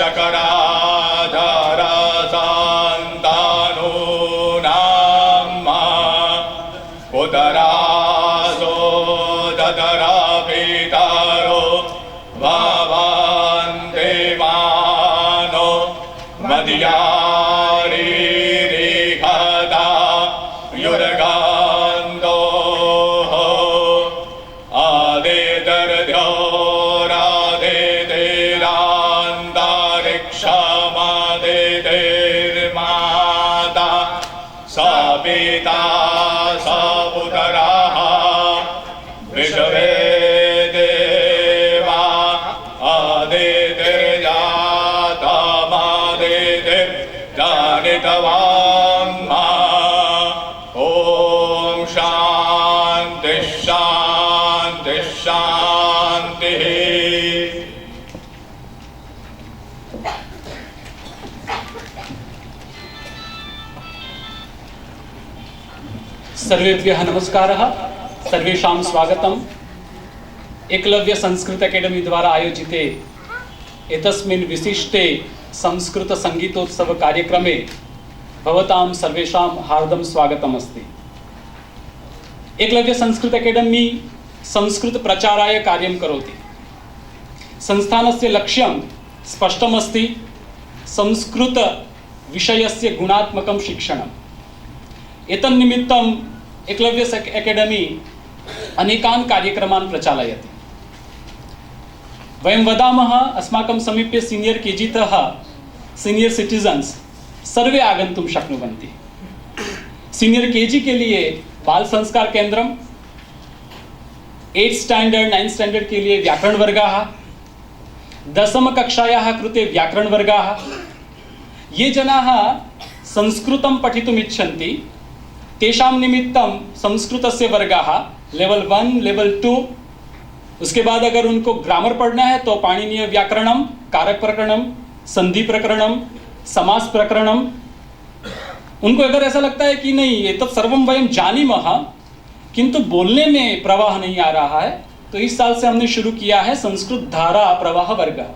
शकराधरसन्तानो नाम उदरासो ददरपितरो भवन्ते मानो मदयारीरिघदा युर्गन्धो आदितर्ध्यो राधितिरान्तरिक्षमदितिर्माता सपिता सपुत्रः विश्वे देवा आदितिर्जातमदितिर्जनितवान्मा ॐ शान्ति शान्ति शान्तिः। सर्वेभ्यः नमस्कारः। सर्वेषां स्वागतम्। एकलव्य संस्कृत अकेडमी द्वारा आयोजिते एतस्मिन् विशिष्टे संस्कृत संगीतोत्सव कार्यक्रमे भवतां सर्वेषां हार्दं स्वागतम् अस्ति। एकलव्य संस्कृत अकेडमी संस्कृत प्रचाराय कार्यं करोति। संस्थानस्य लक्ष्यं स्पष्टमस्ति, संस्कृत विषयस्य गुणात्मकं शिक्षणम्। एतन्निमित्तम् एकलव्य अकेडमी अनेकान् कार्यक्रमान् प्रचालयति। वयं वदामः अस्माकं समीपे सीनियर केजी तः सीनियर सिटीजन्स सर्वे आगन्तुं शक्नुवन्ति। सीनियर केजी के लिए बाल संस्कार केंद्रम, 8th स्टैंडर्ड 9th स्टैंडर्ड के लिए व्याकरण वर्गाः, दशम कक्षायाः कृते व्याकरण वर्गाः। ये जनाः संस्कृतं पठितुम् इच्छन्ति तेषां निमित्तं संस्कृतस्य वर्गाः लेवल 1 लेवल 2। उसके बाद अगर उनको ग्रामर पढ़ना है तो पाणिनीय व्याकरणम, कारक प्रकरणम, संधि प्रकरणम, समास प्रकरणम। उनको अगर ऐसा लगता है कि नहीं ये तो सर्वम वयम जानीमः किंतु बोलने में प्रवाह नहीं आ रहा है, तो इस साल से हमने शुरू किया है संस्कृत धारा प्रवाह वर्गः।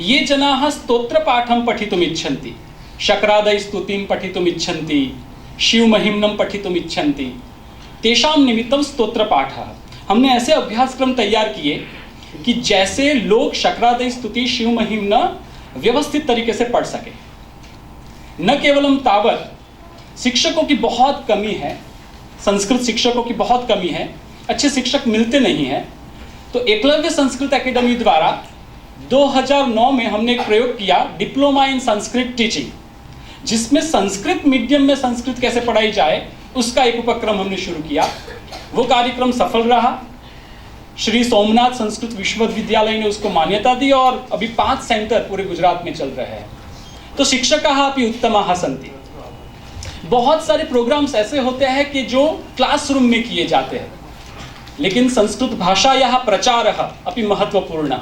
ये जनाः स्तोत्र पाठं पठितुम् इच्छन्ति, शक्रादय स्तुतिं पठितुम् इच्छन्ति, शिव महिम्नं पठितुम् इच्छन्ति, तेषां निमित्तं स्तोत्र पाठः। हमने ऐसे अभ्यासक्रम तैयार किए कि जैसे लोग शक्रादय स्तुति शिव महिम्न व्यवस्थित तरीके से पढ़ सके। न केवलम तावत, शिक्षकों की बहुत कमी है, संस्कृत शिक्षकों की बहुत कमी है, अच्छे शिक्षक मिलते नहीं हैं। तो एकलव्य संस्कृत अकेडमी द्वारा 2009 में हमने एक प्रयोग किया, डिप्लोमा इन संस्कृत टीचिंग, जिसमें संस्कृत मीडियम में संस्कृत कैसे पढ़ाई जाए उसका एक उपक्रम हमने शुरू किया। वो कार्यक्रम सफल रहा। श्री सोमनाथ संस्कृत विश्वविद्यालय ने उसको मान्यता दी और अभी 5 सेंटर पूरे गुजरात में चल रहे हैं। तो शिक्षकाः अपि उत्तमाः सन्ति। बहुत सारे प्रोग्राम्स ऐसे होते हैं कि जो क्लासरूम में किए जाते हैं, लेकिन संस्कृत भाषायाः प्रचारः अपि महत्वपूर्ण।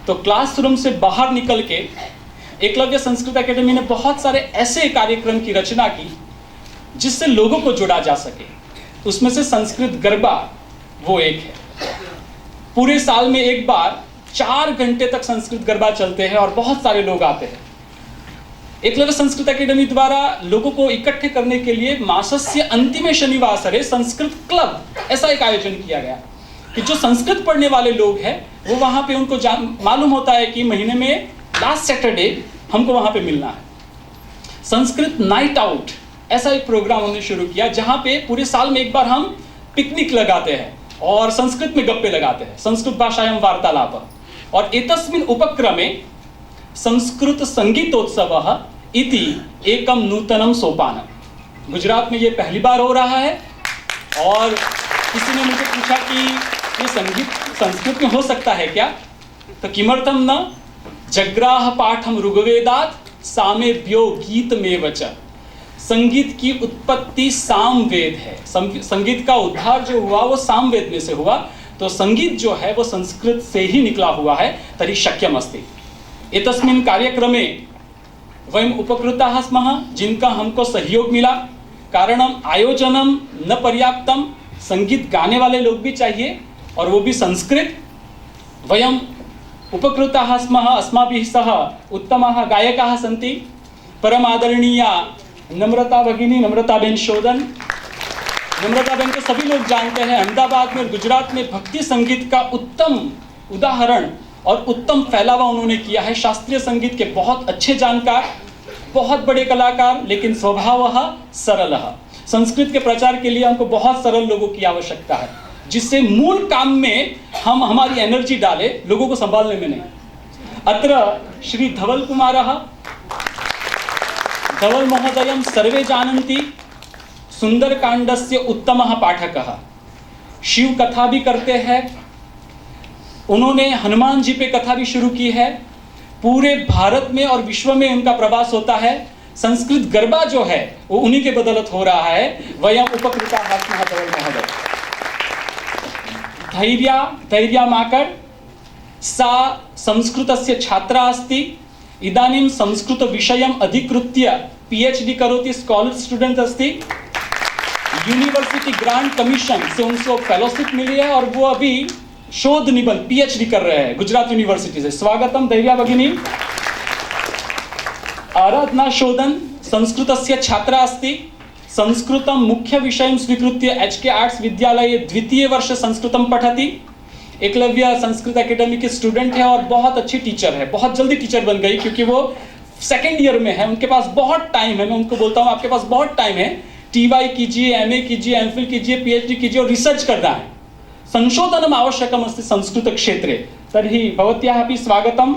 तो क्लासरूम से बाहर निकल के एकलव्य संस्कृत अकेडमी ने बहुत सारे ऐसे कार्यक्रम की रचना की जिससे लोगों को जोड़ा जा सके। उसमें से संस्कृत गरबा वो एक है। पूरे साल में एक बार 4 घंटे तक संस्कृत गरबा चलते हैं और बहुत सारे लोग आते हैं। एकलव्य संस्कृत अकेडमी द्वारा लोगों को इकट्ठे करने के लिए मासस्य अंतिमे शनिवासरे संस्कृत क्लब ऐसा एक आयोजन किया गया कि जो संस्कृत पढ़ने वाले लोग हैं वो वहां पे उनको मालूम होता है कि महीने में लास्ट सैटरडे हमको वहां पे मिलना है। संस्कृत नाइट आउट ऐसा एक प्रोग्राम हमने शुरू किया जहां पे पूरे साल में एक बार हम पिकनिक लगाते हैं और संस्कृत में गप्पे लगाते हैं, संस्कृत भाषायां वार्तालाप। और एतस्मिन् उपक्रमे संस्कृत संगीतोत्सवः इति एकम नूतनम सोपानम। गुजरात में ये पहली बार हो रहा है और किसी ने मुझे पूछा कि ये संगीत संस्कृत में हो सकता है क्या? तो किमर्थम न जग्राह पाठम ऋग्वेदात सामेभ्यो गीतमेव च। संगीत की उत्पत्ति सामवेद है। संगीत का उद्धार जो हुआ वो सामवेद में से हुआ। तो संगीत जो है वो संस्कृत से ही निकला हुआ है। तर्हि शक्यम अस्ति। एतस्मिन् कार्यक्रमे वयम् उपकृताः स्मः, जिनका हमको सहयोग मिला। कारणम आयोजनम न पर्याप्तम, संगीत गाने वाले लोग भी चाहिए और वो भी संस्कृत। वयम उपकृताः स्मः, अस्माभिः सह उत्तमाः गायकाः सन्ति। परमादरणीया नम्रता भगिनी, नम्रताबेन शोधन। नम्रताबेन को सभी लोग जानते हैं, अहमदाबाद में और गुजरात में भक्ति संगीत का उत्तम उदाहरण और उत्तम फैलावा उन्होंने किया है। शास्त्रीय संगीत के बहुत अच्छे जानकार, बहुत बड़े कलाकार, लेकिन स्वभावः सरलः। संस्कृत के प्रचार के लिए हमको बहुत सरल लोगों की आवश्यकता है, जिससे मूल काम में हम हमारी एनर्जी डालें, लोगों को संभालने में नहीं। अत्र श्री धवल कुमारः, धवल महोदयं सर्वे जानन्ति, सुंदरकांडस्य उत्तमः पाठकः, शिव कथा भी करते हैं। उन्होंने हनुमान जी पे कथा भी शुरू की है। पूरे भारत में और विश्व में उनका प्रवास होता है। संस्कृत गरबा जो है वो उन्हीं के बदौलत हो रहा है। वयम उपकृताः स्मः धवल महोदय। धैर्यमाकर सा संस्कृतस्य छात्रा अस्ति। इदानीं संस्कृत विषयम् अधिकृत्य PhD करोति, स्कॉलर स्टूडेंट अस्ति। यूनिवर्सिटी ग्रांट कमीशन से उनको फेलोशिप मिली है और वो अभी शोध निबंध PhD कर रहे हैं गुजरात यूनिवर्सिटी से। स्वागतम धैर्या भगिनी। आराधना शोधन संस्कृतस्य छात्रा अस्ति। संस्कृतं मुख्य विषयं स्वीकृत्य HK आर्ट्स विद्यालये द्वितीय वर्ष संस्कृतं पठति। एकलव्य संस्कृत एकेडमी की स्टूडेंट है और बहुत अच्छी टीचर है। बहुत जल्दी टीचर बन गई क्योंकि वो सेकेंड ईयर में है। उनके पास बहुत टाइम है। मैं उनको बोलता हूँ आपके पास बहुत टाइम है, TY कीजिए, MA कीजिए, MPhil कीजिए, PhD कीजिए और रिसर्च करना है। संशोधनम् आवश्यकम् अस्ति संस्कृत क्षेत्रे। तर्हि भवत्याः अपि स्वागतम्।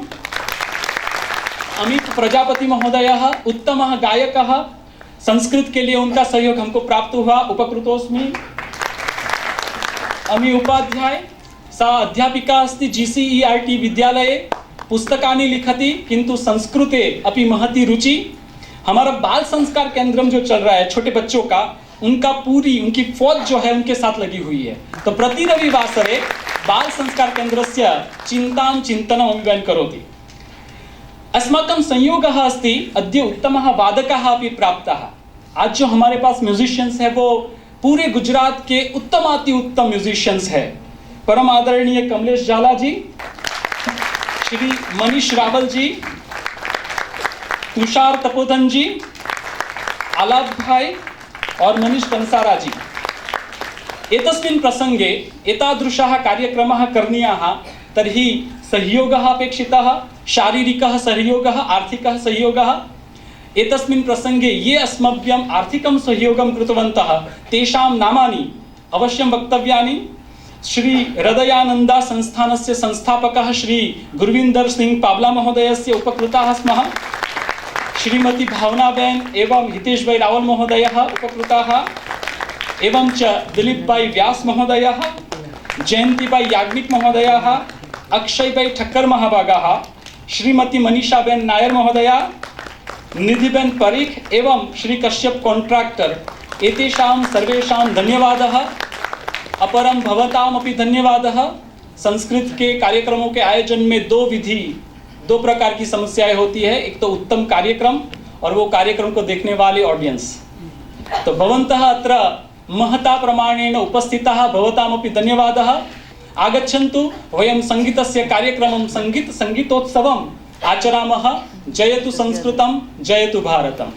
अमित प्रजापति महोदयः उत्तमः गायकः। संस्कृत के लिए उनका सहयोग हमको प्राप्त हुआ, उपकृतोस्मि। अमी उपाध्याय, सा अध्यापिका अस्ति GCERT विद्यालये। पुस्तकानि लिखति किंतु संस्कृते अपि महती रुचि। हमारा बाल संस्कार केंद्रम जो चल रहा है छोटे बच्चों का, उनकी फौज जो है उनके साथ लगी हुई है। तो प्रति रविवासरे बाल संस्कार केंद्रस्य चिंतां चिंतनम् अभिवन् करोति। अस्माकं संयोगः अस्ति, अद्य उत्तमः वादकः अपि प्राप्तः। आज जो हमारे पास म्यूजिशियंस है वो पूरे गुजरात के उत्तमाति उत्तम म्यूजिशियंस है। परम आदरणीय कमलेश झाला जी, श्री मनीष रावल जी, तुषार तपोधन जी, आलाप भाई और मनीष कंसारा जी। एतस्मिन् प्रसंगे एतादृशः कार्यक्रमः करणीयः, तर्हि सहयोगः अपेक्षितः, शारीरिकः सहयोगः, आर्थिकः सहयोगः। एतस्मिन् प्रसंगे ये अस्मभ्यम् आर्थिकं सहयोगं कृतवन्तः तेषां नामानि अवश्यं वक्तव्यानि। श्री हृदयानंदा संस्थानस्य संस्थापकः श्री गुरविंदर सिंह पावला महोदयस्य उपकृताः स्मः। श्रीमती भावनाबेन एवं हितेश भाई रावल महोदयः उपकृताः, एवं च दिलीप भाई व्यास महोदयः, जयंती भाई याज्ञिक महोदयः, अक्षय भाई ठक्कर महाभागाः, श्रीमती मनीषाबेन नायर महोदया, निधिबेन परीख एवं श्री कश्यप कॉन्ट्रैक्टर। एतेषां सर्वेषां धन्यवादः। अपरम भवतामपि धन्यवादः। संस्कृत के कार्यक्रमों के आयोजन में दो प्रकार की समस्याएं होती है। एक तो उत्तम कार्यक्रम और वो कार्यक्रम को देखने वाले ऑडियंस। तो भवन्तः अत्र महता प्रमाणेन उपस्थिताः, भवतामपि धन्यवादः। आगच्छन्तु, वयं संगीतस्य कार्यक्रमं संगीतोत्सवम् आचरामः। जयतु संस्कृतं, जयतु भारतम्।